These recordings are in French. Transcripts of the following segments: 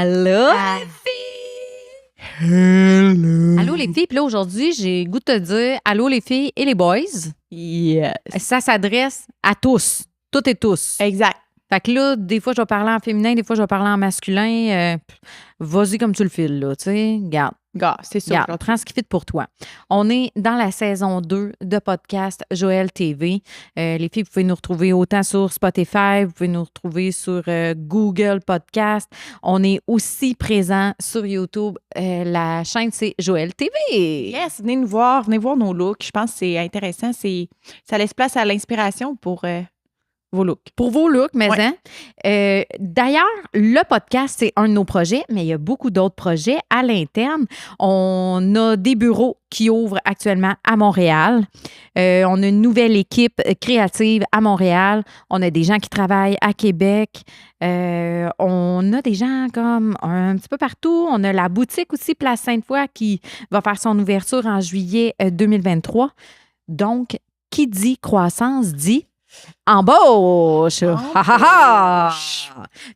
Allô, Ah. les filles! Hello. Allô, les filles. Puis là, aujourd'hui, j'ai le goût de te dire allô, les filles et les boys. Yes. Ça s'adresse à tous. Toutes et tous. Exact. Fait que là, des fois, je vais parler en féminin, des fois, je vais parler en masculin. Vas-y comme tu le files, là. Tu sais, garde. Gars, c'est ça. Regarde, prends ce qui fit pour toi. On est dans la saison 2 de podcast Joël TV. Les filles, vous pouvez nous retrouver autant sur Spotify, vous pouvez nous retrouver sur Google Podcast. On est aussi présent sur YouTube. La chaîne, c'est Joël TV. Yes, venez voir nos looks. Je pense que c'est intéressant. Ça laisse place à l'inspiration pour vos looks. Pour vos looks, mais Ouais. hein. D'ailleurs, le podcast, c'est un de nos projets, mais il y a beaucoup d'autres projets à l'interne. On a des bureaux qui ouvrent actuellement à Montréal. On a une nouvelle équipe créative à Montréal. On a des gens qui travaillent à Québec. On a des gens comme un petit peu partout. On a la boutique aussi, Place Sainte-Foy, qui va faire son ouverture en juillet 2023. Donc, qui dit croissance dit embauche! Ha, ha, ha!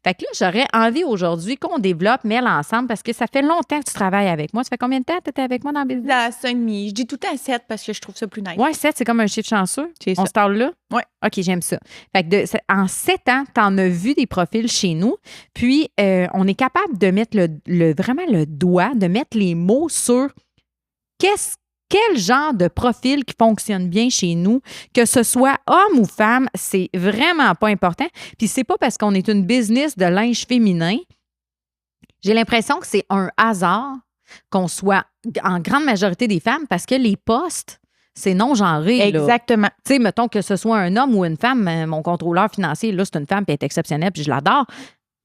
Fait que là, j'aurais envie aujourd'hui qu'on développe Mel ensemble parce que ça fait longtemps que tu travailles avec moi. Ça fait combien de temps que tu étais avec moi dans le business? À 5,5. Je dis tout le temps 7 parce que je trouve ça plus nice. Ouais, 7, c'est comme un chiffre chanceux. C'est On ça. se parle là? Ouais. OK, j'aime ça. Fait que en 7 ans, tu en as vu des profils chez nous. Puis, on est capable de mettre vraiment le doigt, de mettre les mots sur quel genre de profil qui fonctionne bien chez nous, que ce soit homme ou femme, c'est vraiment pas important. Puis c'est pas parce qu'on est une business de linge féminin. J'ai l'impression que c'est un hasard qu'on soit en grande majorité des femmes parce que les postes, c'est non-genré. là. Exactement. Tu sais, mettons que ce soit un homme ou une femme, mon contrôleur financier, là, c'est une femme, puis elle est exceptionnelle, puis je l'adore.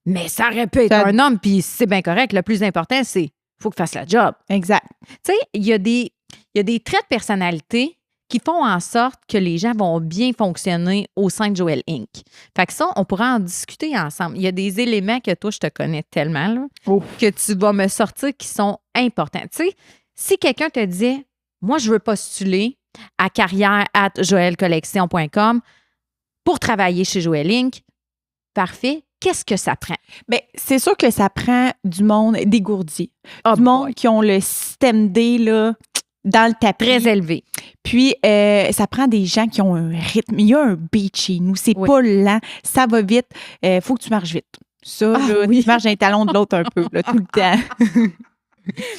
Mais ça aurait pu être Ça- un homme, puis c'est bien correct. Le plus important, c'est qu'il faut qu'il fasse la job. Exact. Tu sais, il y a des traits de personnalité qui font en sorte que les gens vont bien fonctionner au sein de Joël Inc. Fait que ça, on pourra en discuter ensemble. Il y a des éléments que toi, je te connais tellement, là, Ouf. que tu vas me sortir qui sont importants. Tu sais, si quelqu'un te disait, moi, je veux postuler à carrière@joelcollection.com pour travailler chez Joël Inc., parfait. Qu'est-ce que ça prend? Bien, c'est sûr que ça prend du monde dégourdi. Oh Du monde boy. qui ont le système D là, dans le tapis. Très élevé. Puis, ça prend des gens qui ont un rythme. Il y a un beat chez nous. C'est Oui. pas lent. Ça va vite. Faut que tu marches vite. Ça, Ah, là, oui. tu marches d'un talon de l'autre un peu, là, tout le temps.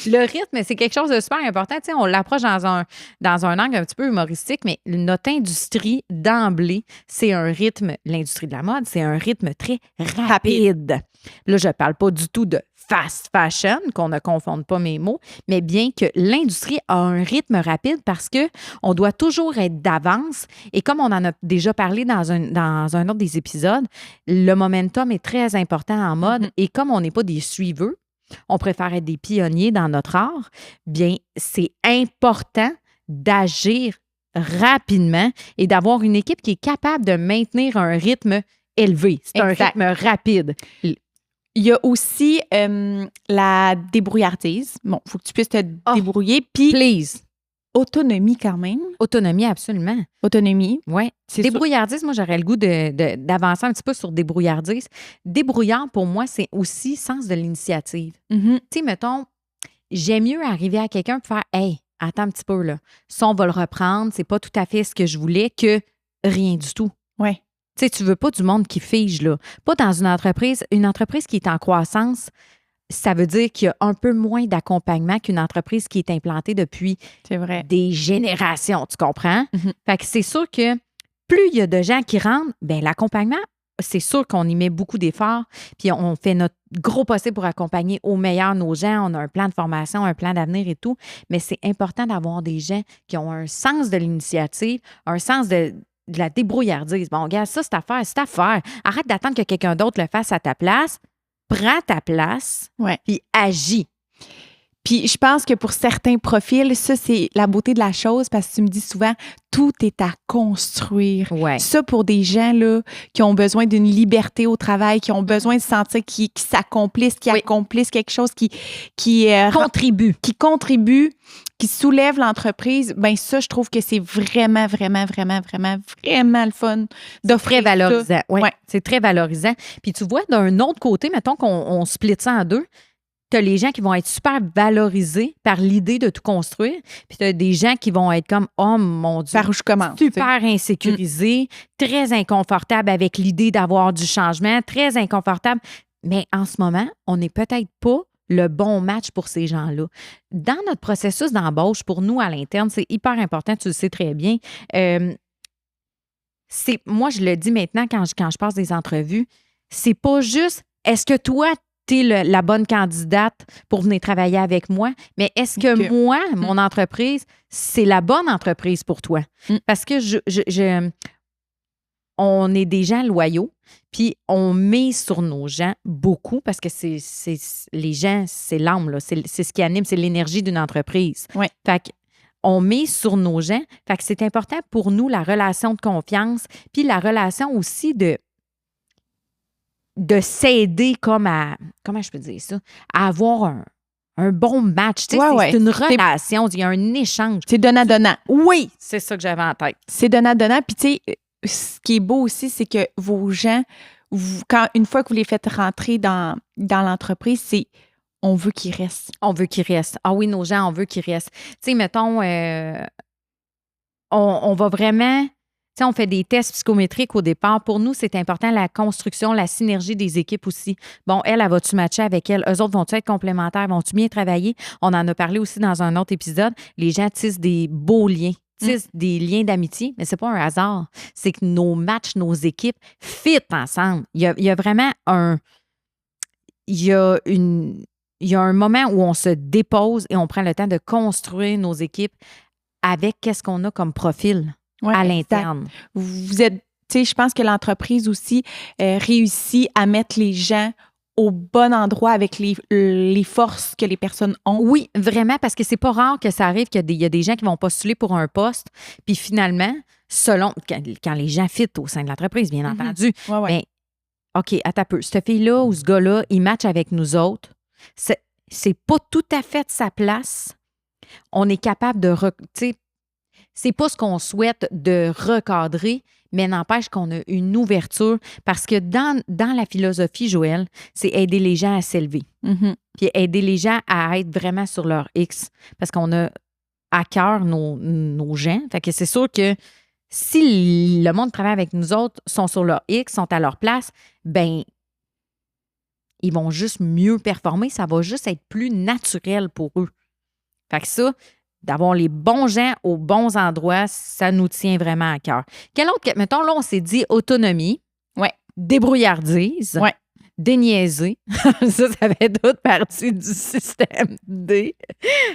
Le rythme, c'est quelque chose de super important. Tu sais, on l'approche dans un angle un petit peu humoristique, mais notre industrie, d'emblée, c'est un rythme, l'industrie de la mode, c'est un rythme très rapide. Là, je ne parle pas du tout de fast fashion, qu'on ne confonde pas mes mots, mais bien que l'industrie a un rythme rapide parce que on doit toujours être d'avance. Et comme on en a déjà parlé dans un autre des épisodes, le momentum est très important en mode. Mhm. Et comme on n'est pas des suiveux, on préfère être des pionniers dans notre art, bien, c'est important d'agir rapidement et d'avoir une équipe qui est capable de maintenir un rythme élevé. C'est un Exact. rythme rapide. Il y a aussi la débrouillardise. Bon, il faut que tu puisses te Oh. débrouiller. Puis, Please. autonomie quand même. Autonomie, absolument. Autonomie. Oui. C'est Débrouillardise, moi, j'aurais le goût d'avancer un petit peu sur débrouillardise. Débrouillard, pour moi, c'est aussi sens de l'initiative. Mhm. Tu sais, mettons, j'aime mieux arriver à quelqu'un et faire « Hey, attends un petit peu, là. Ça, on va le reprendre. C'est pas tout à fait ce que je voulais que rien du tout. » Ouais. Tu sais, tu veux pas du monde qui fige, là. Pas dans une entreprise. Une entreprise qui est en croissance, ça veut dire qu'il y a un peu moins d'accompagnement qu'une entreprise qui est implantée depuis C'est vrai. des générations, tu comprends? Mhm. Fait que c'est sûr que plus il y a de gens qui rentrent, bien, l'accompagnement, c'est sûr qu'on y met beaucoup d'efforts, puis on fait notre gros possible pour accompagner au meilleur nos gens. On a un plan de formation, un plan d'avenir et tout, mais c'est important d'avoir des gens qui ont un sens de l'initiative, un sens de la débrouillardise. Bon, regarde, ça, c'est affaire, c'est affaire. Arrête d'attendre que quelqu'un d'autre le fasse à ta place. Prends ta place, Ouais. puis agis. Puis je pense que pour certains profils, ça, c'est la beauté de la chose parce que tu me dis souvent, tout est à construire. Ouais. Ça, pour des gens là, qui ont besoin d'une liberté au travail, qui ont besoin de sentir qu'ils s'accomplissent, qu'ils accomplissent quelque chose qui Contribue. qui contribue, qui soulève l'entreprise, ben ça, je trouve que c'est vraiment, vraiment, vraiment, vraiment, vraiment le fun d'offrir Très valorisant. ça. Oui, Ouais. c'est très valorisant. Puis tu vois, d'un autre côté, mettons qu'on split ça en deux, tu as les gens qui vont être super valorisés par l'idée de tout construire, puis tu as des gens qui vont être comme, oh mon Dieu, Par où je commence. super insécurisés, très inconfortables avec l'idée d'avoir du changement, très inconfortables. Mais en ce moment, on n'est peut-être pas le bon match pour ces gens-là. Dans notre processus d'embauche, pour nous à l'interne, c'est hyper important, tu le sais très bien. Moi, je le dis maintenant quand je passe des entrevues, c'est pas juste est-ce que toi, tu es la bonne candidate pour venir travailler avec moi, mais est-ce que moi, mon entreprise, c'est la bonne entreprise pour toi? Parce que on est des gens loyaux, puis on mise sur nos gens beaucoup parce que les gens, c'est l'âme, là, c'est ce qui anime, c'est l'énergie d'une entreprise. Ouais. Fait qu'on mise sur nos gens. Fait que c'est important pour nous, la relation de confiance, puis la relation aussi de s'aider comme à, comment je peux dire ça, à avoir un bon match. Tu sais, c'est une relation, il y a un échange. C'est donnant-donnant. Oui, c'est ça que j'avais en tête. C'est donnant-donnant. Puis, tu sais, ce qui est beau aussi, c'est que vos gens, une fois que vous les faites rentrer dans l'entreprise, c'est on veut qu'ils restent. On veut qu'ils restent. Ah oui, nos gens, on veut qu'ils restent. Tu sais, mettons, on va vraiment... Tu sais, on fait des tests psychométriques au départ. Pour nous, c'est important la construction, la synergie des équipes aussi. Bon, elle va-tu matcher avec elle? Eux autres vont-tu être complémentaires? Vont-tu bien travailler? On en a parlé aussi dans un autre épisode. Les gens tissent des beaux liens. Tissent des liens d'amitié, mais c'est pas un hasard. C'est que nos matchs, nos équipes fit ensemble. Il y a vraiment il y a un moment où on se dépose et on prend le temps de construire nos équipes avec qu'est-ce qu'on a comme profil à l'interne. Vous êtes, tu sais, je pense que l'entreprise aussi réussit à mettre les gens au bon endroit avec les forces que les personnes ont. Oui, vraiment, parce que c'est pas rare que ça arrive qu'il y a des gens qui vont postuler pour un poste, puis finalement, quand les gens fit au sein de l'entreprise, bien entendu, bien, OK, attends un peu, cette fille-là ou ce gars-là, il match avec nous autres. C'est pas tout à fait de sa place. On est capable de... Tu sais, c'est pas ce qu'on souhaite de recadrer, mais n'empêche qu'on a une ouverture parce que dans la philosophie, Joël, c'est aider les gens à s'élever. Puis aider les gens à être vraiment sur leur X parce qu'on a à cœur nos gens. Fait que c'est sûr que si le monde qui travaille avec nous autres sont sur leur X, sont à leur place, ben ils vont juste mieux performer. Ça va juste être plus naturel pour eux. Fait que ça, d'avoir les bons gens aux bons endroits, ça nous tient vraiment à cœur. Quel autre, mettons, là, on s'est dit autonomie, débrouillardise, déniaiser. ça fait toute partie du système D.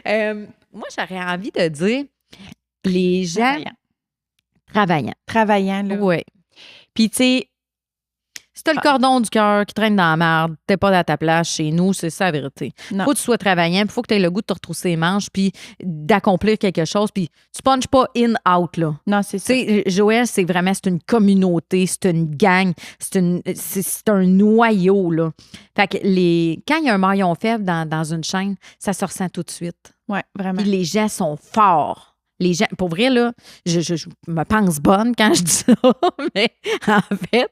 Moi, j'aurais envie de dire les gens travaillants, là. Oui. Puis, tu sais, si t'as le cordon du cœur qui traîne dans la merde, t'es pas à ta place chez nous, c'est ça la vérité. Faut que tu sois travaillant, puis faut que tu aies le goût de te retrousser les manches, puis d'accomplir quelque chose, puis tu punches pas in-out, là. Non, c'est ça. Tu sais, Joël, c'est une communauté, c'est une gang, c'est un noyau, là. Fait que quand il y a un maillon faible dans une chaîne, ça se ressent tout de suite. Oui, vraiment. Puis les gens sont forts. Les gens, pour vrai, là, je me pense bonne quand je dis ça, mais en fait...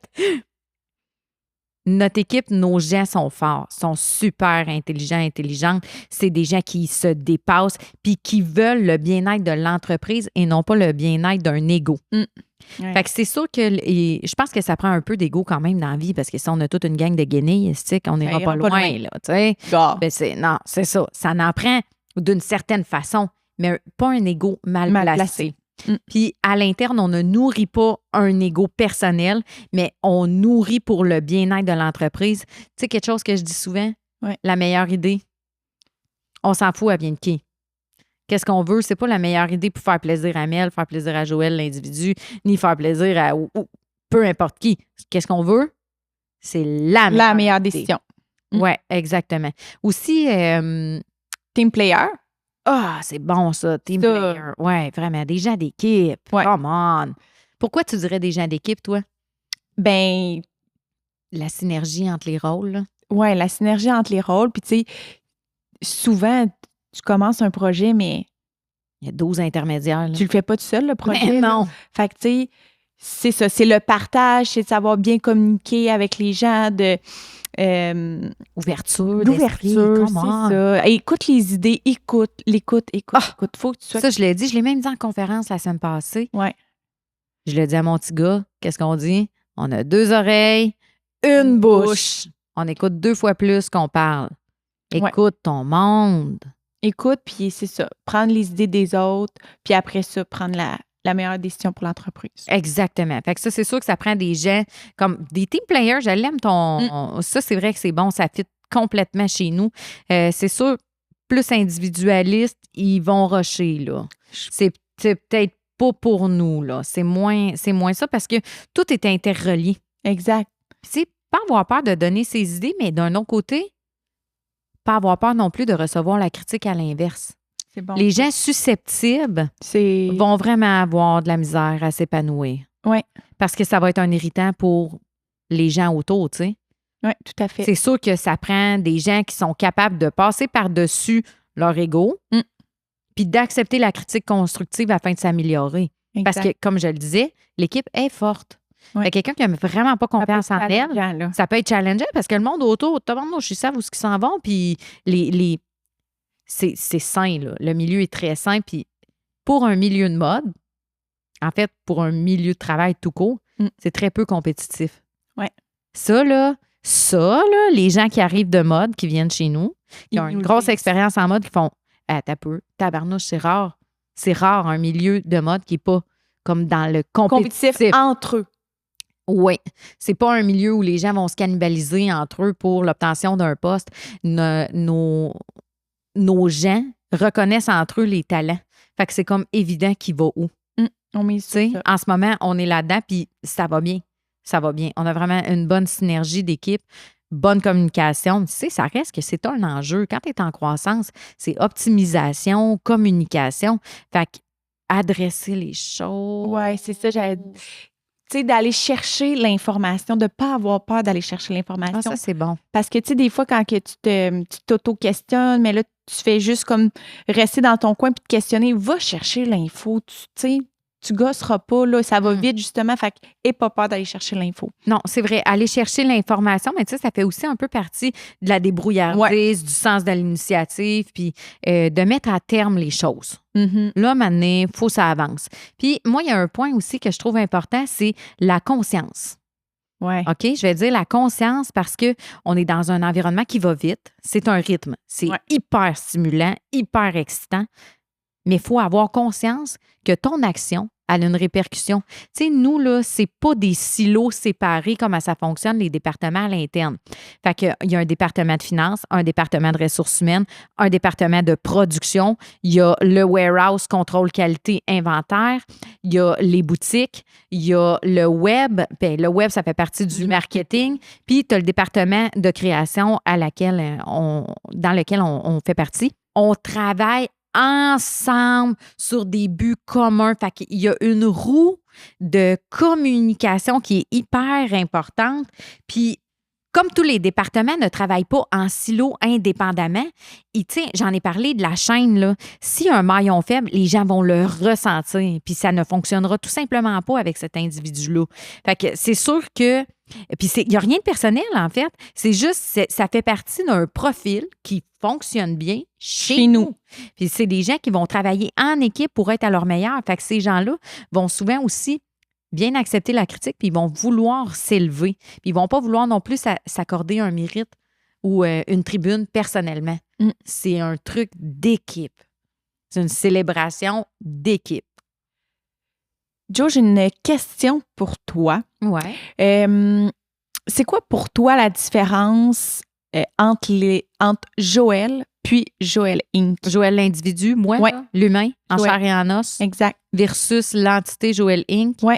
Notre équipe, nos gens sont forts, sont super intelligentes. C'est des gens qui se dépassent puis qui veulent le bien-être de l'entreprise et non pas le bien-être d'un ego. Fait que c'est sûr que je pense que ça prend un peu d'ego quand même dans la vie parce que si on a toute une gang de guenilles, on n'ira pas loin. Là, ben c'est ça. Ça en prend d'une certaine façon, mais pas un ego mal placé. Puis à l'interne, on ne nourrit pas un ego personnel, mais on nourrit pour le bien-être de l'entreprise. Tu sais, quelque chose que je dis souvent, la meilleure idée, on s'en fout, elle vient de qui? Qu'est-ce qu'on veut? C'est pas la meilleure idée pour faire plaisir à Mel, faire plaisir à Joël, l'individu, ni faire plaisir à peu importe qui. Qu'est-ce qu'on veut? C'est la meilleure décision. Oui, exactement. Aussi, team player. Ah, c'est bon ça, team player. Ouais, vraiment, des gens d'équipe. Ouais. Come on. Pourquoi tu dirais des gens d'équipe, toi? Ben, La synergie entre les rôles, là. ouais, la synergie entre les rôles. Puis, tu sais, souvent, tu commences un projet, mais Il y a 12 intermédiaires, là. tu le fais pas tout seul, le projet. Mais non. Fait que, tu sais, c'est ça. C'est le partage, c'est de savoir bien communiquer avec les gens, Ouverture, d'ouverture, d'esprit, c'est come on. ça. Écoute les idées, écoute. Faut que tu sois... Ça, je l'ai dit, je l'ai même dit en conférence la semaine passée. Ouais. Je l'ai dit à mon petit gars, qu'est-ce qu'on dit? On a 2 oreilles, une bouche. On écoute 2 fois plus qu'on parle. Écoute ton monde. Écoute, puis c'est ça. Prendre les idées des autres, puis après ça, prendre la meilleure décision pour l'entreprise. Exactement. Fait que ça, c'est sûr que ça prend des gens comme des team players. Je l'aime ton. Ça, c'est vrai que c'est bon. Ça fit complètement chez nous. C'est sûr, plus individualistes, ils vont rusher, là. C'est peut-être pas pour nous, là. C'est moins ça parce que tout est interrelié. Exact. Puis, tu sais, pas avoir peur de donner ses idées, mais d'un autre côté, pas avoir peur non plus de recevoir la critique à l'inverse. C'est bon. Les gens susceptibles vont vraiment avoir de la misère à s'épanouir. Oui. Parce que ça va être un irritant pour les gens autour, tu sais. Oui, tout à fait. C'est sûr que ça prend des gens qui sont capables de passer par-dessus leur ego puis d'accepter la critique constructive afin de s'améliorer. Exact. Parce que, comme je le disais, l'équipe est forte. Ouais. Fait que quelqu'un qui n'a vraiment pas confiance en elle, ça peut être challengeant parce que le monde autour, tout le monde, je sais où ils s'en vont, puis c'est sain, là. Le milieu est très sain, puis pour un milieu de mode, en fait, pour un milieu de travail tout court, c'est très peu compétitif. Ouais. Ça, là, les gens qui arrivent de mode, qui viennent chez nous, qui ont une grosse expérience en mode, qui font « t'as peu, tabarnouche, c'est rare. C'est rare un milieu de mode qui n'est pas comme dans le compétitif. » entre eux. Oui. C'est pas un milieu où les gens vont se cannibaliser entre eux pour l'obtention d'un poste. Nos gens reconnaissent entre eux les talents. Fait que c'est comme évident qui va où. On met ça. En ce moment, on est là-dedans, puis ça va bien. Ça va bien. On a vraiment une bonne synergie d'équipe, bonne communication. Tu sais, ça reste que c'est un enjeu. Quand tu es en croissance, c'est optimisation, communication. Fait que adresser les choses. Oui, c'est ça. Tu sais, d'aller chercher l'information, de ne pas avoir peur d'aller chercher l'information. Ah, ça, c'est bon. Parce que, tu sais, des fois, quand que tu t'auto-questionnes, mais là, tu fais juste comme rester dans ton coin puis te questionner, va chercher l'info. Tu sais, tu gosseras pas, là, ça va vite, justement. Fait qu'aie pas peur d'aller chercher l'info. Non, c'est vrai. Aller chercher l'information, mais tu sais, ça fait aussi un peu partie de la débrouillardise, du sens de l'initiative, puis de mettre à terme les choses. Là, maintenant, il faut que ça avance. Puis moi, il y a un point aussi que je trouve important, c'est la conscience. Ouais. OK? Je vais dire la conscience parce qu'on est dans un environnement qui va vite. C'est un rythme. C'est hyper stimulant, hyper excitant. Mais il faut avoir conscience que ton action a une répercussion. Tu sais, nous, là, c'est pas des silos séparés comme ça fonctionne, les départements à l'interne. Fait qu'il y a un département de finances, un département de ressources humaines, un département de production, il y a le warehouse, contrôle qualité, inventaire, il y a les boutiques, il y a le web. Bien, le web, ça fait partie du marketing. Puis, tu as le département de création dans lequel on fait partie. On travaille ensemble sur des buts communs. Fait qu'il y a une roue de communication qui est hyper importante. Puis, comme tous les départements ne travaillent pas en silo indépendamment, j'en ai parlé de la chaîne, là. Si un maillon faible, les gens vont le ressentir. Puis, ça ne fonctionnera tout simplement pas avec cet individu-là. Fait que c'est sûr que puis, il n'y a rien de personnel, en fait. C'est juste, ça fait partie d'un profil qui fonctionne bien chez nous. Puis, c'est des gens qui vont travailler en équipe pour être à leur meilleur. Fait que ces gens-là vont souvent aussi bien accepter la critique, puis ils vont vouloir s'élever. Puis, ils ne vont pas vouloir non plus s'accorder un mérite ou une tribune personnellement. C'est un truc d'équipe. C'est une célébration d'équipe. Jo, j'ai une question pour toi. Ouais. C'est quoi pour toi la différence entre Joël puis Joël Inc? Joël l'individu, moi, l'humain, en chair et en os. Exact. Versus l'entité Joël Inc. Oui.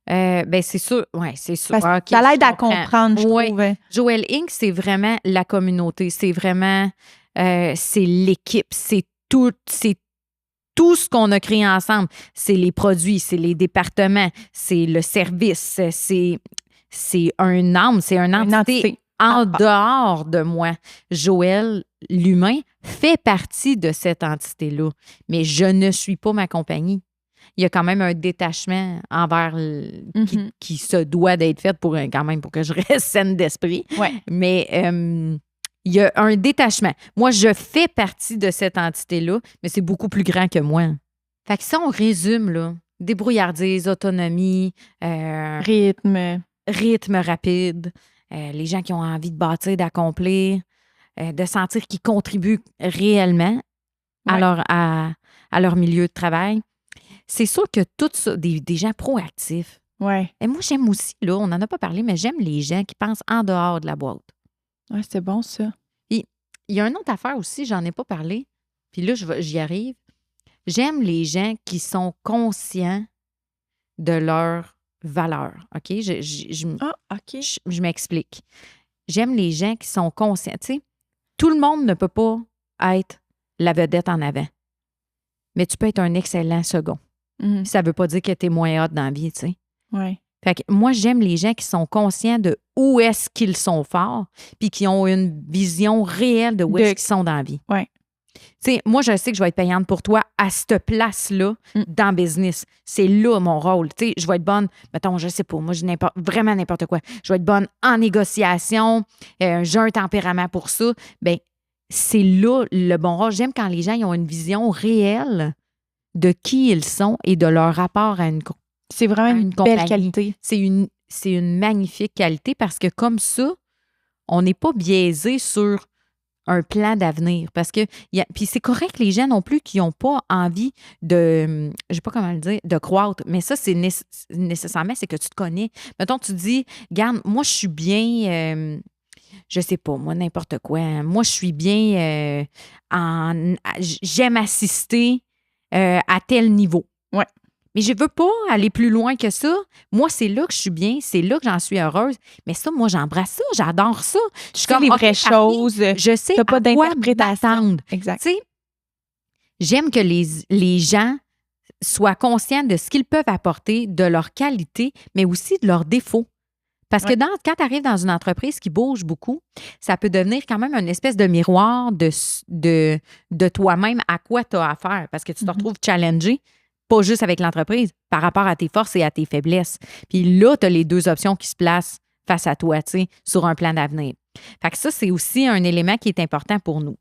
Ben c'est sûr. Oui, c'est sûr. Parce que ça l'aide à comprendre, je trouve. Joël Inc., c'est vraiment la communauté. C'est vraiment c'est l'équipe, c'est tout ce qu'on a créé ensemble. C'est les produits, c'est les départements, c'est le service, c'est un âme, c'est une entité en dehors de moi. Joël, l'humain, fait partie de cette entité-là, mais je ne suis pas ma compagnie. Il y a quand même un détachement envers qui se doit d'être fait pour que je reste saine d'esprit. Ouais. Mais il y a un détachement. Moi, je fais partie de cette entité-là, mais c'est beaucoup plus grand que moi. Fait que ça, on résume, là. Débrouillardise, autonomie, rythme rapide, les gens qui ont envie de bâtir, d'accomplir, de sentir qu'ils contribuent réellement à leur milieu de travail. C'est sûr que tout ça, des gens proactifs. Ouais. Et moi, j'aime aussi, là, on n'en a pas parlé, mais j'aime les gens qui pensent en dehors de la boîte. Ouais, c'est bon, ça. Puis, il y a une autre affaire aussi, j'en ai pas parlé, puis là, j'y arrive. J'aime les gens qui sont conscients de leurs valeurs. OK? Je m'explique. J'aime les gens qui sont conscients. Tu sais, tout le monde ne peut pas être la vedette en avant, mais tu peux être un excellent second. Ça ne veut pas dire que tu es moins hot dans la vie, tu sais. Ouais. Fait que moi, j'aime les gens qui sont conscients de où est-ce qu'ils sont forts puis qui ont une vision réelle de où est-ce qu'ils sont dans la vie. Ouais. Tu sais, moi, je sais que je vais être payante pour toi à cette place-là dans le business. C'est là mon rôle. Tu sais, je vais être bonne, mettons, je sais pas, moi, vraiment n'importe quoi. Je vais être bonne en négociation, j'ai un tempérament pour ça. Bien, c'est là le bon rôle. J'aime quand les gens ils ont une vision réelle de qui ils sont et de leur rapport à une c'est vraiment une belle qualité. C'est une magnifique qualité parce que comme ça, on n'est pas biaisé sur un plan d'avenir. Parce que, puis c'est correct les gens non plus qui n'ont pas envie de, je sais pas comment le dire, de croître. Mais ça, c'est nécessairement, c'est que tu te connais. Mettons, tu te dis, regarde, moi, je suis bien, je sais pas, moi, n'importe quoi. Moi, je suis bien j'aime assister à tel niveau. Ouais. Mais je veux pas aller plus loin que ça. Moi, c'est là que je suis bien, c'est là que j'en suis heureuse. Mais ça, moi, j'embrasse ça, j'adore ça. Je suis comme les vraies choses. Je sais t'as pas à quoi d'interprétation. m'attendre. Exact. Tu sais, j'aime que les gens soient conscients de ce qu'ils peuvent apporter, de leurs qualités, mais aussi de leurs défauts. Parce que quand tu arrives dans une entreprise qui bouge beaucoup, ça peut devenir quand même une espèce de miroir de toi-même à quoi tu as affaire. Parce que tu te retrouves challengé, pas juste avec l'entreprise, par rapport à tes forces et à tes faiblesses. Puis là, tu as les deux options qui se placent face à toi, tu sais, sur un plan d'avenir. Fait que ça, c'est aussi un élément qui est important pour nous.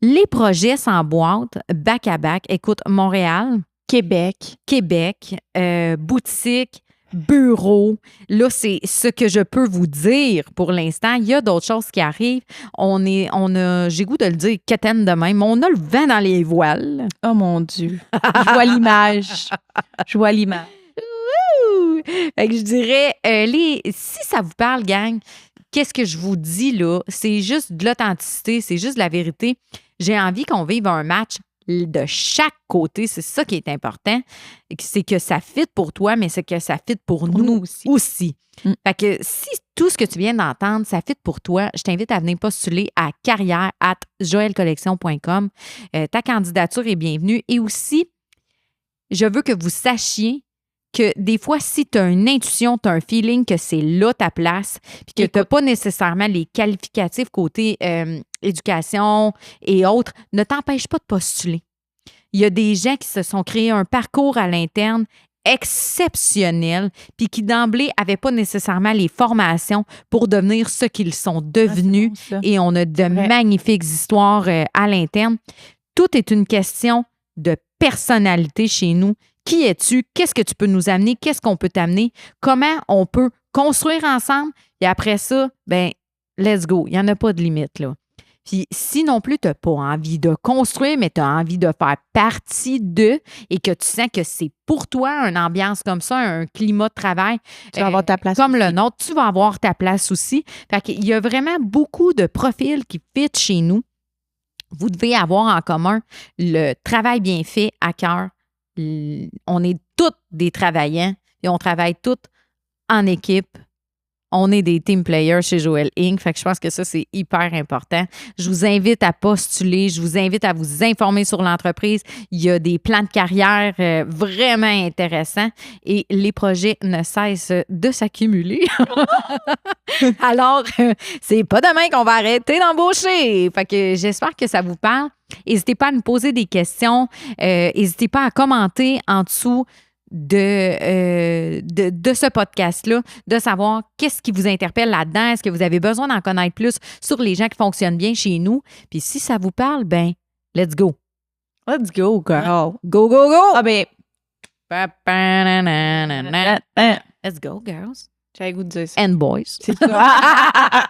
Les projets sans boîte, back-à-back, écoute, Montréal, Québec, boutique, bureau. Là, c'est ce que je peux vous dire pour l'instant. Il y a d'autres choses qui arrivent. J'ai goût de le dire, quétaine de même. On a le vent dans les voiles. Oh mon Dieu. Je vois l'image. Fait que je dirais, si ça vous parle, gang, qu'est-ce que je vous dis là? C'est juste de l'authenticité, c'est juste de la vérité. J'ai envie qu'on vive un match de chaque côté. C'est ça qui est important. C'est que ça fit pour toi, mais c'est que ça fit pour nous aussi. Fait que si tout ce que tu viens d'entendre, ça fit pour toi, je t'invite à venir postuler à carrière@joelcollection.com. Ta candidature est bienvenue. Et aussi, je veux que vous sachiez que des fois, si tu as une intuition, tu as un feeling que c'est là ta place, puis que tu n'as pas nécessairement les qualificatifs côté éducation et autres, ne t'empêche pas de postuler. Il y a des gens qui se sont créés un parcours à l'interne exceptionnel, puis qui d'emblée n'avaient pas nécessairement les formations pour devenir ce qu'ils sont devenus. Et on a de magnifiques histoires à l'interne. Tout est une question de personnalité chez nous. Qui es-tu? Qu'est-ce que tu peux nous amener? Qu'est-ce qu'on peut t'amener? Comment on peut construire ensemble? Et après ça, ben, let's go. Il n'y en a pas de limite, là. Puis si non plus, tu n'as pas envie de construire, mais tu as envie de faire partie d'eux et que tu sens que c'est pour toi une ambiance comme ça, un climat de travail. Tu vas avoir ta place comme aussi. le nôtre, tu vas avoir ta place aussi. Fait qu'il y a vraiment beaucoup de profils qui fit chez nous. Vous devez avoir en commun le travail bien fait à cœur. On est tous des travaillants et on travaille tous en équipe on est des team players chez Joël Inc. Fait que je pense que ça, c'est hyper important. Je vous invite à postuler. Je vous invite à vous informer sur l'entreprise. Il y a des plans de carrière vraiment intéressants et les projets ne cessent de s'accumuler. Alors, c'est pas demain qu'on va arrêter d'embaucher. Fait que j'espère que ça vous parle. N'hésitez pas à nous poser des questions. N'hésitez pas à commenter en dessous de ce podcast-là, de savoir qu'est-ce qui vous interpelle là-dedans. Est-ce que vous avez besoin d'en connaître plus sur les gens qui fonctionnent bien chez nous? Puis si ça vous parle, ben, let's go. Let's go, girl. Go, go, go! Ah ben, Let's go, girls. j'avais le goût de dire ça. And boys. C'est ça.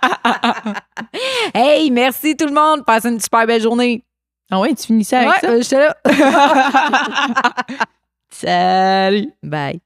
Hey, merci tout le monde. Passez une super belle journée. Ah ouais, tu finis ça avec ça? J'étais là. Salut. Bye.